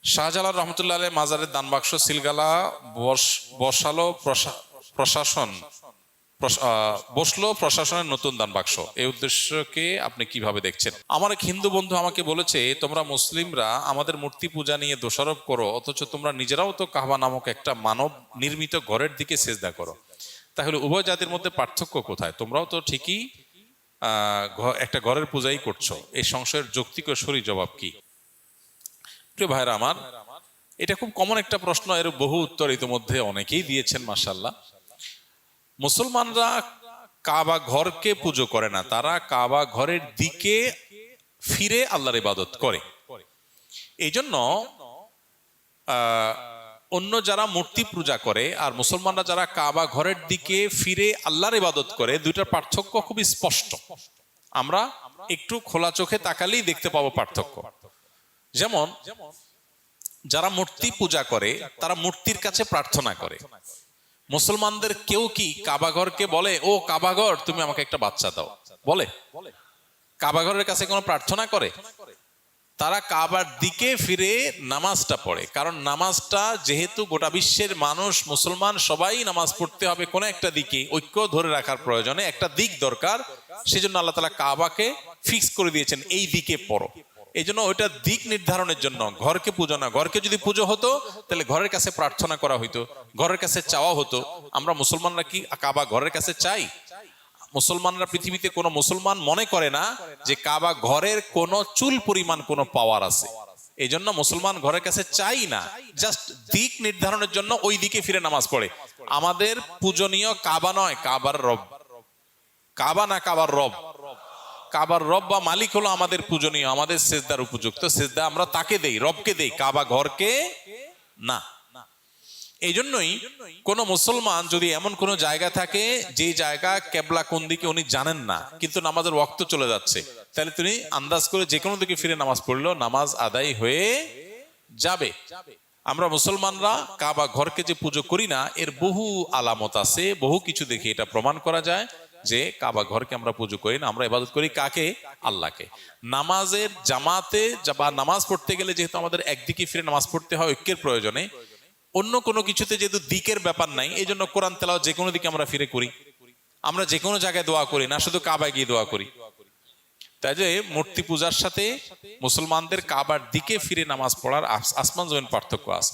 শাহজালাল রহমতুল্লাহ আলাইহির মাজারের দান বাক্স সিলগালা বসালো প্রশাসন বসলো প্রশাসনের নতুন দান বাক্স। এই উদ্দেশ্যকে আপনি কিভাবে দেখছেন? আমার এক হিন্দু বন্ধু আমাকে বলেছে, তোমরা মুসলিমরা আমাদের মূর্তি পূজা নিয়ে দোষারোপ করো, অথচ তোমরা নিজেরাও তো কাবা নামক একটা মানব নির্মিত ঘরের দিকে সেজদা করো। তাহলে উভয় জাতির মধ্যে পার্থক্য কোথায়? তোমরাও তো ঠিকই একটা ঘরের পূজাই করছো। এই সংশয়ের যৌক্তিক ও সরি জবাব কি? প্রিয় ভাইরা আমার, এটা খুব কমন একটা প্রশ্ন, এর বহু উত্তর ইতিমধ্যে অনেকেই দিয়েছেন মাশাআল্লাহ। মুসলমানরা কাবা ঘরকে পুজো করে না, তারা কাবা ঘরের দিকে ফিরে আল্লাহর ইবাদত করে। এই জন্য অন্য যারা মূর্তি পূজা করে আর মুসলমানরা যারা কাবা ঘরের দিকে ফিরে আল্লাহর ইবাদত করে, দুইটার পার্থক্য খুবই স্পষ্ট। আমরা একটু খোলা চোখে তাকালেই দেখতে পাবো পার্থক্য। যেমন যারা মূর্তি পূজা করে তারা মূর্তির কাছে প্রার্থনা করে। মুসলমানদের কেউ কি কাবাঘরকে বলে, ও কাবাঘর তুমি আমাকে একটা বাচ্চা দাও? বলে? কাবাঘরের কাছে কোনো প্রার্থনা করে? তারা কাবার দিকে ফিরে নামাজটা পড়ে, কারণ নামাজটা যেহেতু গোটা বিশ্বের মানুষ মুসলমান সবাই নামাজ পড়তে হবে, কোন একটা দিকে ঐক্য ধরে রাখার প্রয়োজনে একটা দিক দরকার। সেজন্য আল্লাহ তাআলা কাবাকে ফিক্স করে দিয়েছেন, এই দিকে পড়ো। এই জন্য ওইটা দিক নির্ধারণের জন্য, ঘরকে পুজো না। ঘরকে যদি পুজো হতো তাহলে ঘরের কাছে প্রার্থনা করা হইতো, ঘরের কাছে চাওয়া হতো। আমরা মুসলমানরা কি কাবা ঘরের কাছে চাই? মুসলমানরা পৃথিবীতে কোনো মুসলমান মনে করে না যে কাবা ঘরের কোনো চুল পরিমাণ কোনো পাওয়ার আছে। এই জন্য মুসলমান ঘরের কাছে চাই না, জাস্ট দিক নির্ধারণের জন্য ওই দিকে ফিরে নামাজ পড়ে। আমাদের পূজনীয় কাবা নয়, কাবার রব। কাবা না, কাবার রব। কাবার রব বা মালিক হলো আমাদের পূজনীয়, আমাদের সেজদার উপযুক্ত। সেজদা আমরা তাকে দেই, রবকে দেই, কাবা ঘরকে না। এই জন্যই কোন মুসলমান যদি এমন কোন জায়গা থাকে যে জায়গা কেবলা কোন দিকে উনি জানেন না, কিন্তু নামাজের ওয়াক্ত চলে যাচ্ছে, তাহলে তিনি আন্দাজ করে যে কোনো দিকে ফিরে নামাজ পড়লো, নামাজ আদায় হয়ে যাবে। আমরা মুসলমানরা কাবা ঘরকে যে পুজো করি না, এর বহু আলামত আছে, বহু কিছু দেখে এটা প্রমাণ করা যায় যে কাবা ঘরকে আমরা পুজো করি না। আমরা ইবাদত করি কাকে? আল্লাহকে। নামাজের জামাতে বা নামাজ পড়তে গেলে যেহেতু আমাদের একদিকে ফিরে নামাজ পড়তে হয় ঐক্যের প্রয়োজনে, অন্য কোনো কিছুতে যেহেতু দিকের ব্যাপার নাই, এই জন্য কোরআন তেলাওয়াত যে কোনো দিকে আমরা ফিরে করি। আমরা যে কোনো জায়গায় দোয়া করি না, শুধু কাবায় গিয়ে দোয়া করি। তাই যে মূর্তি পূজার সাথে মুসলমানদের কাবার দিকে ফিরে নামাজ পড়ার আসমান জমিন পার্থক্য আছে।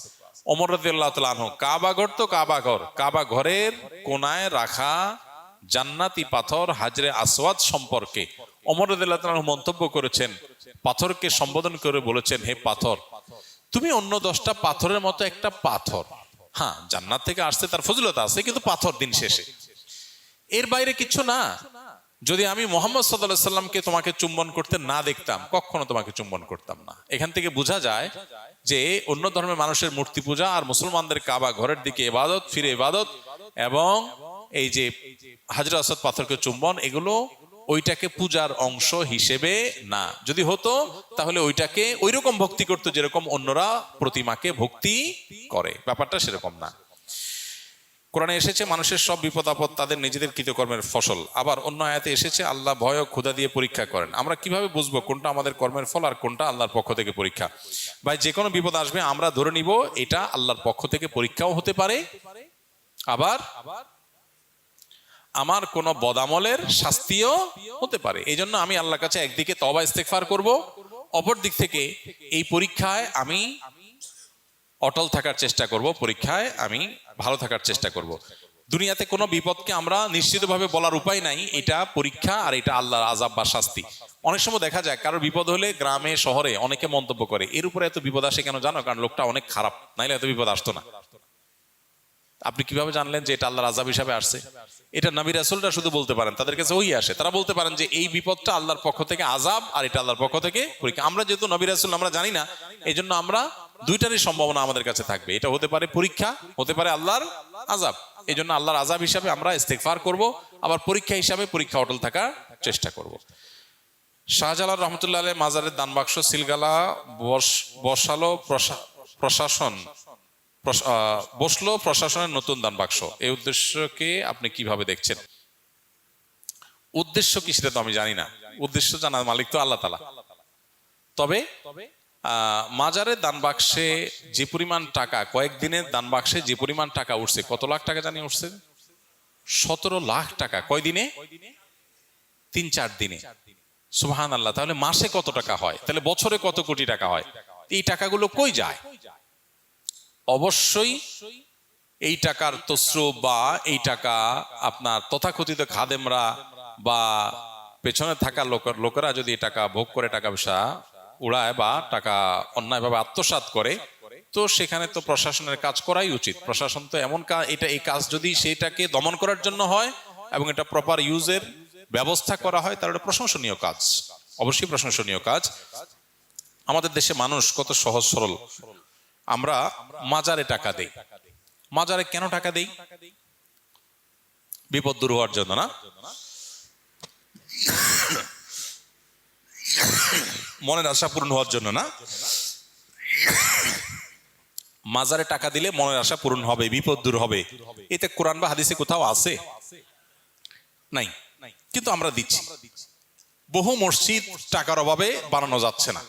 ওমর রাদিয়াল্লাহু তাআলা আনহু, কাবা ঘর তো কাবা ঘর, কাবা ঘরের কোনায় রাখা জান্নাতি পাথর হাজরে আসওয়াদ সম্পর্কে ওমর রাদিয়াল্লাহু তাআলা আনহু মন্তব্য করেছেন, পাথরকে সম্বোধন করে বলেছেন, হে পাথর, তুমি অন্য 10টা পাথরের মতো একটা পাথর। হ্যাঁ, জান্নাত থেকে আসছে, তার ফজিলত আছে, কিন্তু পাথর দিন শেষে, এর বাইরে কিছু না। যদি আমি মুহাম্মদ সাল্লাল্লাহু আলাইহি সাল্লামকে তোমাকে চুম্বন করতে না দেখতাম, কখনো তোমাকে চুম্বন করতাম না। এখান থেকে বোঝা যায় যে অন্য ধর্মের মানুষের মূর্তি পূজা আর মুসলমানদের কাবা ঘরের দিকে ইবাদত, ফিরে ইবাদত এবং এই যে হাজরে আসওয়াদ পাথরকে চুম্বন, এগুলো ওইটাকে পূজার অংশ হিসেবে না। যদি হতো তাহলে ওইটাকে ওইরকম ভক্তি করতো যেরকম অন্যরা প্রতিমাকে ভক্তি করে, ব্যাপারটা সেরকম না। কোরআনে এসেছে মানুষের সব বিপদ আপদ তাদের নিজেদের কৃতকর্মের ফসল। আবার অন্য আয়াতে এসেছে আল্লাহ ভয় ও ক্ষুধা দিয়ে পরীক্ষা করেন। আমরা কিভাবে বুঝবো কোনটা আমাদের কর্মের ফল আর কোনটা আল্লাহর পক্ষ থেকে পরীক্ষা? ভাই, যে কোনো বিপদ আসবে আমরা ধরে নিব এটা আল্লাহর পক্ষ থেকে পরীক্ষাও হতে পারে, আবার আমার কোন বদামলের শাস্তিও হতে পারে। এই জন্য আমি আল্লাহর কাছে একদিকে তওবা ইস্তেগফার করব, অপর দিক থেকে এই পরীক্ষায় আমি অটল থাকার চেষ্টা করব, পরীক্ষায় আমি ভালো থাকার চেষ্টা করব। দুনিয়াতে কোনো বিপদকে আমরা নিশ্চিতভাবে বলার উপায় নাই এটা পরীক্ষা আর এটা আল্লাহর আযাব বা শাস্তি। অনেক সময় দেখা যায় কারোর বিপদ হলে গ্রামে শহরে অনেকে মন্তব্য করে, এর উপরে এত বিপদ আসে কেন জানো? কারণ লোকটা অনেক খারাপ, নাইলে এত বিপদ আসতো না। আপনি কিভাবে জানলেন যে এটা আল্লাহর আযাব হিসাবে আসছে? এটা নবী রাসূলরা শুধু বলতে পারেন, তাদের কাছে ওই আসে, তারা বলতে পারেন যে এই বিপদটা আল্লাহর পক্ষ থেকে আযাব আর এটা আল্লাহর পক্ষ থেকে পরীক্ষা। আমরা যেহেতু নবী রাসূল আমরা জানি না, এই জন্য আমরা দুইটারই সম্ভাবনা আমাদের কাছে থাকবে, এটা হতে পারে পরীক্ষা, হতে পারে আল্লাহর আযাব। এই জন্য আল্লাহর আযাব হিসাবে আমরা ইস্তেগফার করব, আবার পরীক্ষা হিসাবে পরীক্ষা অটল থাকার চেষ্টা করব। শাহজালাল রহমতুল্লাহ আলাইহির মাজারের দান বাক্স সিলগালা বসালো প্রশাসন বসলো প্রশাসনের নতুন দান বাক্স। এই উদ্দেশ্যকে আপনি কিভাবে দেখছেন? উদ্দেশ্য কি সেটা তো আমি জানি না, উদ্দেশ্য জানার মালিক তো আল্লাহ তাআলা। তবে মাজারের দান বাক্সে যে পরিমাণ টাকা, কয়েকদিনের দান বাক্সে যে পরিমাণ টাকা উঠছে, কত লাখ টাকা জানি উঠছে? 17 লাখ টাকা। কয় দিনে? 3-4 দিনে। সুবহানাল্লাহ। তাহলে মাসে কত টাকা হয়? তাহলে বছরে কত কোটি টাকা হয়? এই টাকাগুলো কই যায়? অবশ্যই এই টাকার তসরুপ বা এই টাকা আপনার তথাকথিত খাদেমরা বা পেছনে থাকা লোকেরা যদি টাকা ভোগ করে, টাকা পয়সা উড়ায় বা টাকা অন্যায়ভাবে আত্মসাৎ করে, তো সেখানে তো প্রশাসনের কাজ করাই উচিত। প্রশাসন তো এমন এই কাজ যদি সেইটাকে দমন করার জন্য হয় এবং এটা প্রপার ইউজের ব্যবস্থা করা হয়, তাহলে এটা প্রশংসনীয় কাজ, অবশ্যই প্রশংসনীয় কাজ। আমাদের দেশে মানুষ কত সহজ সরল। আমরা মাজারে টাকা দেই। মাজারে কেন টাকা দেই? বিপদ দূর হওয়ার জন্য না? মনের আশা পূরণ হওয়ার জন্য না? মাজারে টাকা দিলে মনের আশা পূরণ হবে, বিপদ দূর হবে, এতে কোরআন বা হাদিসে কোথাও আছে? নাই। কিন্তু আমরা দিচ্ছি। বহু মসজিদ টাকার অভাবে বানানো যাচ্ছে না,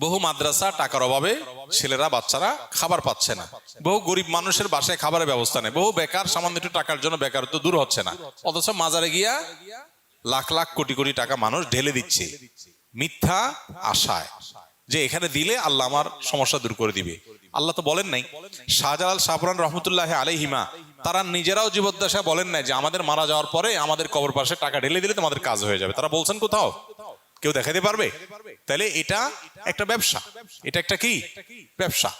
বহু মাদ্রাসা টাকার অভাবে ছেলেরা বাচ্চারা খাবার পাচ্ছে না, বহু গরিব মানুষের বাসায় খাবারের ব্যবস্থা নেই, বহু বেকার সামান্য একটু টাকার জন্য বেকারত্ব দূর হচ্ছে না, অথচ মাজারে গিয়া লাখ লাখ কোটি কোটি টাকা মানুষ ঢেলে দিচ্ছে মিথ্যা আশায় যে এখানে দিলে আল্লাহ আমার সমস্যা দূর করে দিবে। আল্লাহ তো বলেন নাই। শাহজালাল শাহপুরান রহমতুল্লাহ আলাইহিমা তারা নিজেরাও জীবদ্দশা বলেন নাই যে আমাদের মারা যাওয়ার পরে আমাদের কবর পাশে টাকা ঢেলে দিলে তোমাদের কাজ হয়ে যাবে। তারা বলছেন কোথাও? কেউ দেখাতে পারবে? তাহলে এটা একটা ব্যবসা। এটা একটা কি ব্যবসা?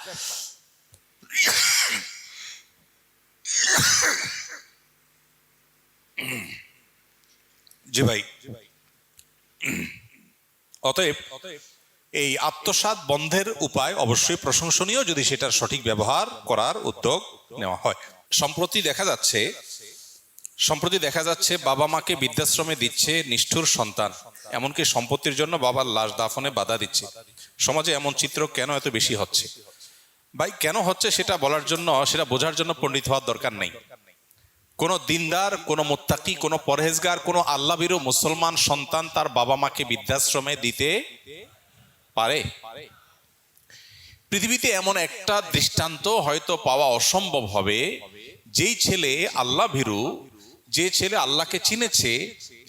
জি ভাই। অতএব এই আত্মসাৎ বন্ধের উপায় অবশ্যই প্রশংসনীয় যদি সেটার সঠিক ব্যবহার করার উদ্যোগ নেওয়া হয়। সম্প্রতি দেখা যাচ্ছে বাবা মাকে বৃদ্ধাশ্রমে দিচ্ছে নিষ্ঠুর সন্তান, এমনকি সম্পত্তির জন্য বাবার লাশ দাফনে বাধা দিচ্ছে। সমাজে এমন চিত্র কেন এত বেশি হচ্ছে? ভাই, কেন হচ্ছে সেটা বলার জন্য, সেটা বোঝার জন্য পণ্ডিত হওয়ার দরকার নেই। কোন দিনদার, কোন মুত্তাকি, কোন পরহেজগার, কোন আল্লাহ ভীরু মুসলমান সন্তান তার বাবা মাকে বৃদ্ধাশ্রমে দিতে পারে? পৃথিবীতে এমন একটা দৃষ্টান্ত হয়তো পাওয়া অসম্ভব হবে, যেই ছেলে আল্লাহ ভীরু, যে ছেলে আল্লাহকে চিনেছে,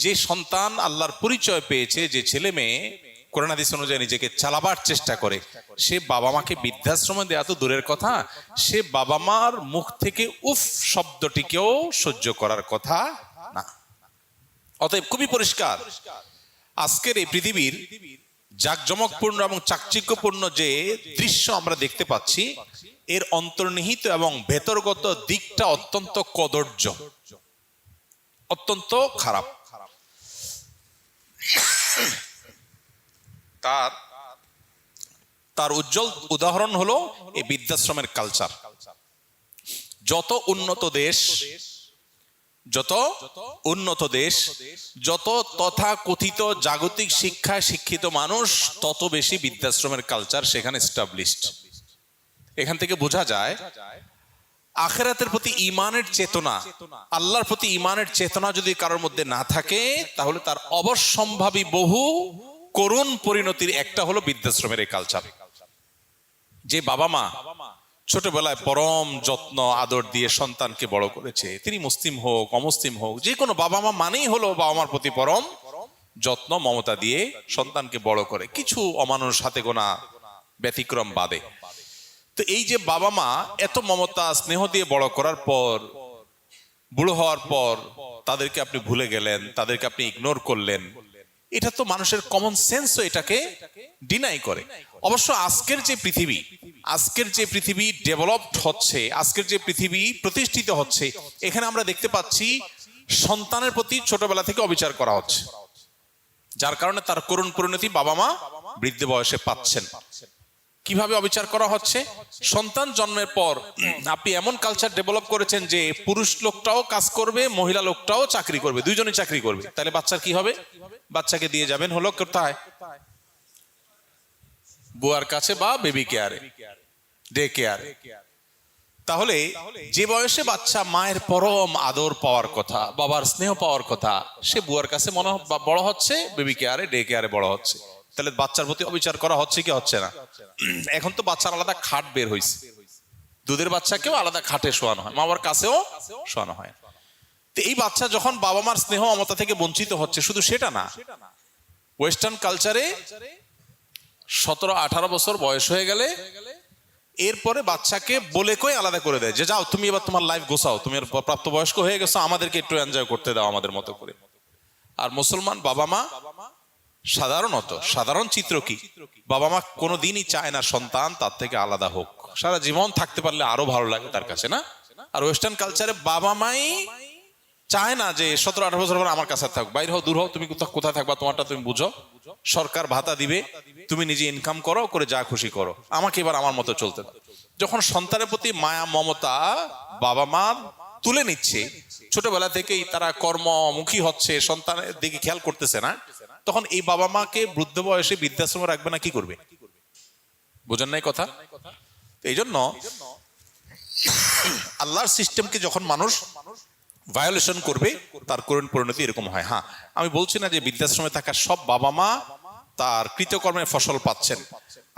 যে সন্তান আল্লাহর পরিচয় পেয়েছে, যে ছেলে মেয়ে কোরআন হাদিস অনুযায়ী নিজেকে চালাবার চেষ্টা করে, সে বাবা মাকে বৃদ্ধাশ্রমে দেয়া তো দূরের কথা, সে বাবা মার মুখ থেকে উফ শব্দটিকেও সহ্য করার কথা না। অতএব খুবই পরিষ্কার, আজকের এই পৃথিবীর জাঁকজমকপূর্ণ এবং চাকচিক্যপূর্ণ যে দৃশ্য আমরা দেখতে পাচ্ছি, এর অন্তর্নিহিত এবং ভেতরগত দিকটা অত্যন্ত কদর্য, অত্যন্ত খারাপ। তার উজ্জ্বল উদাহরণ হলো এই বৃদ্ধাশ্রমের কালচার। যত উন্নত দেশ, যত তথাকথিত জাগতিক শিক্ষায় শিক্ষিত মানুষ, তত বেশি বৃদ্ধাশ্রমের কালচার সেখানে এস্টাবলিশড। এখান থেকে বোঝা যায় আখিরাতের প্রতি ঈমানের চেতনা, আল্লাহর প্রতি ঈমানের চেতনা যদি কারোর মধ্যে না থাকে, তাহলে তার অবশ্যম্ভাবী বহু করুণ পরিণতির একটা হলো বৃদ্ধাশ্রমের এই কালচার। যে বাবা মা ছোটবেলায় পরম যত্ন আদর দিয়ে সন্তানকে বড় করেছে, তিনি মুসলিম হোক অমুসলিম হোক, যে কোনো বাবা মা মানেই হলো বাবা মার প্রতি পরম যত্ন মমতা দিয়ে সন্তানকে বড় করে, কিছু অমানুষ হাতে গোনা ব্যতিক্রম বাদে। তো এই যে বাবা মা এত মমতা স্নেহ দিয়ে বড় করার পর, বুড়ো হওয়ার পর তাদেরকে আপনি ভুলে গেলেন, তাদেরকে আপনি ইগনোর করলেন, এটা তো মানুষের কমন সেন্সও এটাকে ডিনাই করে। অবশ্য আজকের যে পৃথিবী ডেভেলপড হচ্ছে, আজকের যে পৃথিবী প্রতিষ্ঠিত হচ্ছে, এখানে আমরা দেখতে পাচ্ছি সন্তানের প্রতি ছোটবেলা থেকে অবিচার করা হচ্ছে, যার কারণে তার করুণ পরিণতি বাবা মা বৃদ্ধ বয়সে পাচ্ছেন। কিভাবে অবিচার করা হচ্ছে? সন্তান জন্মের পর আপনি এমন কালচার ডেভেলপ করেছেন যে পুরুষ লোকটাও কাজ করবে, মহিলা লোকটাও চাকরি করবে, দুইজনই চাকরি করবে। তাহলে বাচ্চার কি হবে? বাচ্চাকে দিয়ে যাবেন হলো কোথায়? বুয়ার কাছে বা বেবি কেয়ারে, ডে কেয়ারে। তাহলে যে বয়সে বাচ্চা মায়ের পরম আদর পাওয়ার কথা, বাবার স্নেহ পাওয়ার কথা, সে বুয়ার কাছে বড় হচ্ছে, বেবি কেয়ারে, ডে কেয়ারে বড় হচ্ছে। তাহলে বাচ্চার প্রতি অবিচার করা হচ্ছে কি হচ্ছে না? এখন তো বাচ্চার আলাদা খাট বের হয়েছে, দুধের বাচ্চাকেও আলাদা খাটে শোয়ানো হয়, মা বাবার কাছেও শোয়ানো হয়। তো এই বাচ্চা যখন বাবা মার স্নেহ মমতা থেকে বঞ্চিত হচ্ছে, শুধু সেটা না, ওয়েস্টার্ন কালচারে 17-18 বছর বয়স হয়ে গেলে এরপরে বাচ্চাকে বলে কই আলাদা করে দেয় যে যাও তুমি এবার তোমার লাইফ গোছাও, তুমি প্রাপ্তবয়স্ক হয়ে গেছো, আমাদেরকে একটু এনজয় করতে দাও আমাদের মতো করে। আর মুসলমান বাবা মা সাধারণত সাধারণ চিত্র কি, বাবা মা কোনোদিনই চায় না সন্তান তার থেকে আলাদা হোক, সারা জীবন থাকতে পারলে আরো ভালো লাগে তার কাছে, না? আর ওয়েস্টার্ন কালচারে বাবা মাই চায় না যে 17-18 বছর পর আমার কাছে থাক, বাইরে হও, দূর হও, তুমি কোথায় থাকবা তোমারটা তুমি বুঝো, সরকার ভাতা দিবে, তুমি নিজে ইনকাম করো, করে যা খুশি করো, আমাকে এবার আমার মতো চলতে দাও। যখন সন্তানের প্রতি মায়া মমতা বাবা মা তুলে নিচ্ছে, ছোটবেলা থেকেই তারা কর্মমুখী হচ্ছে, সন্তানের দিকে খেয়াল করতেছে না, তখন এই বাবা মাকে বৃদ্ধ বয়সে বৃদ্ধাশ্রমে রাখবে না, কি করবে? বোঝেন নাই কথা? এই জন্য আল্লাহর সিস্টেমকে যখন মানুষ ভায়োলেশন করবে তার করুণ পরিণতি এরকম হয়। হ্যাঁ, আমি বলছি না যে বৃদ্ধাশ্রমে থাকা সব বাবা মা তার কৃতকর্মের ফসল পাচ্ছেন,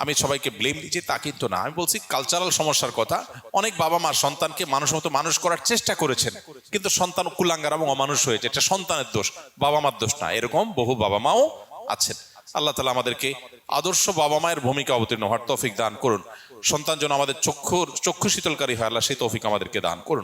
আমি সবাইকে ব্লেম দিচ্ছি তা কিন্তু না। আমি বলছি কালচারাল সমস্যার কথা। অনেক বাবা মা সন্তানকে মানুষ মতো মানুষ করার চেষ্টা করেছেন, কিন্তু সন্তান কুলাঙ্গার এবং অমানুষ হয়েছে, এটা সন্তানের দোষ, বাবা মার দোষ না। এরকম বহু বাবা মাও আছেন। আল্লাহ তাআলা আমাদেরকে আদর্শ বাবা মায়ের ভূমিকা অবতীর্ণ হওয়ার তৌফিক দান করুন। সন্তান যেন আমাদের চক্ষু শীতলকারী হয়, আল্লাহ সেই তৌফিক আমাদেরকে দান করুন।